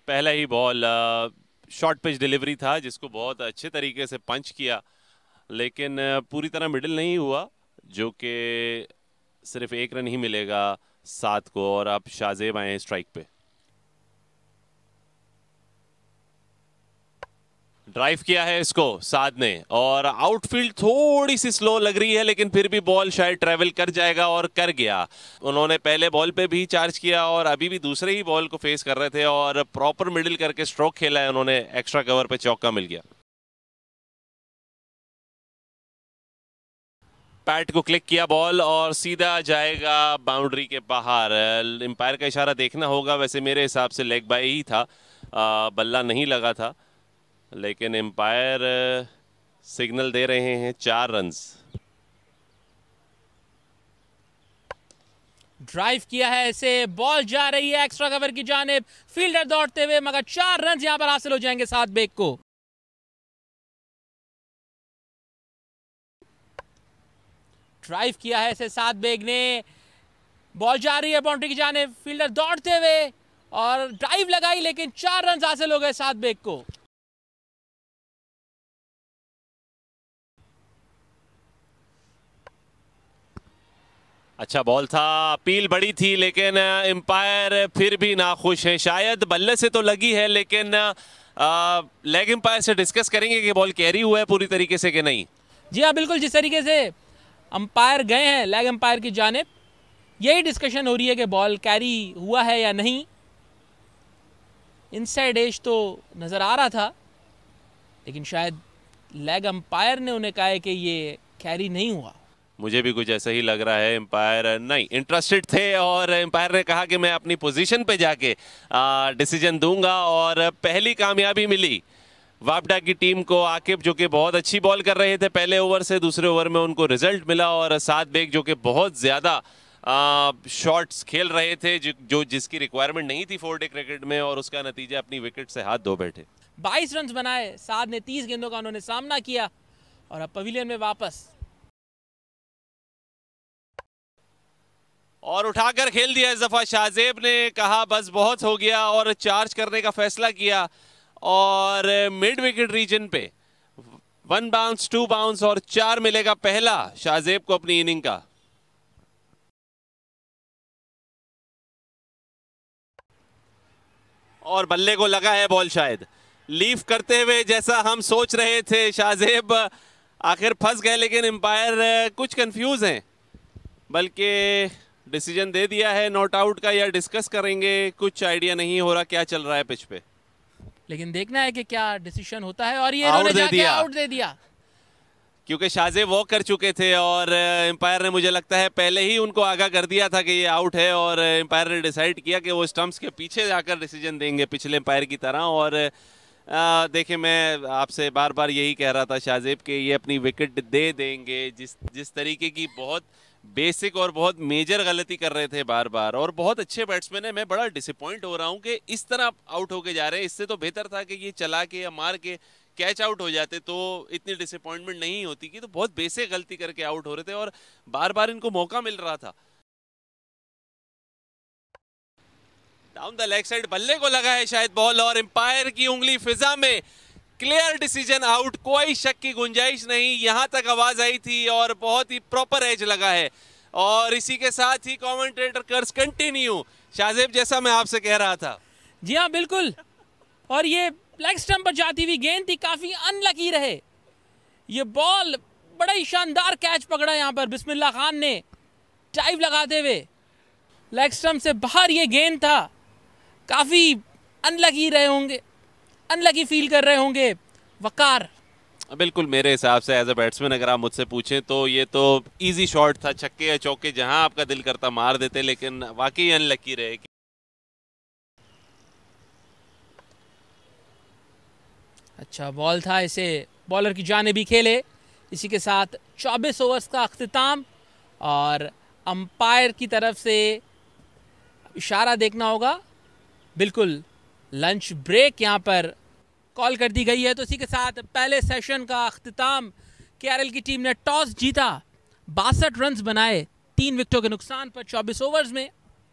पहला ही ball short pitch delivery था जिसको बहुत अच्छे तरीके से पंच किया, लेकिन पूरी तरह मिडिल नहीं हुआ, जो कि सिर्फ एक रन ही मिलेगा 7 को। और अब शाहजेब आए हैं स्ट्राइक पे। ड्राइव किया है इसको साद ने, और आउटफील्ड थोड़ी सी स्लो लग रही है, लेकिन फिर भी बॉल शायद ट्रेवल कर जाएगा, और कर गया। उन्होंने पहले बॉल पे भी चार्ज किया और अभी भी दूसरे ही बॉल को फेस कर रहे थे, और प्रॉपर मिडिल करके स्ट्रोक खेला है उन्होंने। एक्स्ट्रा कवर पे चौका मिल गया। पैट को क्लिक किया बॉल और सीधा जाएगा बाउंड्री के बाहर। एम्पायर का इशारा देखना होगा, वैसे मेरे हिसाब से लेग बाय ही था, बल्ला नहीं लगा था, लेकिन एम्पायर सिग्नल दे रहे हैं 4 रन्स। ड्राइव किया है इसे, बॉल जा रही है एक्स्ट्रा कवर की जानिब, फील्डर दौड़ते हुए, मगर 4 रन यहां पर हासिल हो जाएंगे साद बेग को। ड्राइव किया है इसे साद बेग ने, बॉल जा रही है बाउंड्री की जानिब, फील्डर दौड़ते हुए और ड्राइव लगाई, लेकिन 4 रन हासिल हो गए साद बेग को। अच्छा बॉल था, अपील बड़ी थी, लेकिन एम्पायर फिर भी नाखुश है। शायद बल्ले से तो लगी है, लेकिन लेग एम्पायर से डिस्कस करेंगे कि बॉल कैरी हुआ है पूरी तरीके से कि नहीं। जी हाँ बिल्कुल, जिस तरीके से अंपायर गए हैं लेग अंपायर की जानिब, यही डिस्कशन हो रही है कि बॉल कैरी हुआ है या नहीं। इनसाइड एज तो नज़र आ रहा था, लेकिन शायद लेग अंपायर ने उन्हें कहा है कि ये कैरी नहीं हुआ। मुझे भी कुछ ऐसा ही लग रहा है। एम्पायर नहीं इंटरेस्टेड थे, और एम्पायर ने कहा कि मैं अपनी पोजीशन पे जाके डिसीजन दूंगा, और पहली कामयाबी मिली वापडा की टीम को। आकिब जो कि बहुत अच्छी बॉल कर रहे थे पहले ओवर से, दूसरे ओवर में उनको रिजल्ट मिला, और साद बेग जो कि बहुत ज़्यादा शॉट्स खेल रहे थे, जिसकी रिक्वायरमेंट नहीं थी 4 डे क्रिकेट में, और उसका नतीजा अपनी विकेट से हाथ धो बैठे। 22 रन बनाए साद ने, 30 गेंदों का उन्होंने सामना किया, और अब पवेलियन में वापस। और उठाकर खेल दिया इस दफा शाहजेब ने, कहा बस बहुत हो गया, और चार्ज करने का फैसला किया, और मिड विकेट रीजन पे 1 बाउंस 2 बाउंस और 4 मिलेगा पहला शाहजेब को अपनी इनिंग का। और बल्ले को लगा है बॉल, शायद लीफ करते हुए जैसा हम सोच रहे थे। शाहजेब आखिर फंस गए, लेकिन एम्पायर कुछ कंफ्यूज हैं, बल्कि डिसीजन दे दिया है नॉट आउट का, या डिस्कस करेंगे, कुछ आइडिया नहीं हो रहा क्या चल रहा है पिच पे। लेकिन देखना है कि क्या डिसीजन होता है, और ये इन्होंने जाके आउट दे दिया, क्योंकि शाहजेब वॉक कर चुके थे, और एम्पायर ने मुझे लगता है पहले ही उनको आगाह कर दिया था कि ये आउट है, और एम्पायर ने डिसाइड किया कि वो स्टंप्स के पीछे जाकर डिसीजन देंगे पिछले एम्पायर की तरह। और देखिए, मैं आपसे बार बार यही कह रहा था शाहजेब के ये अपनी विकेट दे देंगे, जिस तरीके की बहुत बेसिक और बहुत मेजर गलती कर रहे थे बार बार, और बहुत अच्छे बैट्समैन है। मैं बड़ा डिसअपॉइंट हो रहा हूं कि इस तरह आउट होके जा रहे हैं। इससे तो बेहतर था कि ये चला के या मार के कैच आउट हो जाते, तो इतनी डिसअपॉइंटमेंट नहीं होती कि। तो बहुत बेसिक गलती करके आउट हो रहे थे, और बार बार इनको मौका मिल रहा था। डाउन द लेग साइड, बल्ले को लगा है शायद बॉल, और एम्पायर की उंगली फिजा में, क्लियर डिसीजन आउट, कोई शक की गुंजाइश नहीं। यहां तक आवाज आई थी, और बहुत ही प्रॉपर एज लगा है, और इसी के साथ ही कमेंटेटर कर्स कंटिन्यू। शाहजेब, जैसा मैं आपसे कह रहा था। जी हाँ बिल्कुल, और ये लेग स्टंप पर जाती हुई गेंद थी, काफी अनलकी रहे। ये बॉल बड़ा ही शानदार कैच पकड़ा यहां पर बिस्मिल्लाह खान ने, डाइव लगाते हुए लेग स्टंप से बाहर ये गेंद था। काफी अनलकी रहे होंगे, अनलकी फील कर रहे होंगे वकार। बिल्कुल, मेरे हिसाब से एज अ बैट्समैन अगर आप मुझसे पूछें तो ये तो इजी शॉट था, छक्के या चौके जहां आपका दिल करता मार देते, लेकिन वाकई अनलकी रहे। अच्छा बॉल था, इसे बॉलर की जानिब ही खेले। इसी के साथ 24 ओवर्स का अख्तिताम, और अंपायर की तरफ से इशारा देखना होगा, बिल्कुल लंच ब्रेक यहाँ पर कॉल कर दी गई है। तो इसी के साथ पहले सेशन का अख्तिताम। केआरएल की टीम ने टॉस जीता, 62 रन बनाए 3 विकेटों के नुकसान पर 24 ओवर्स में।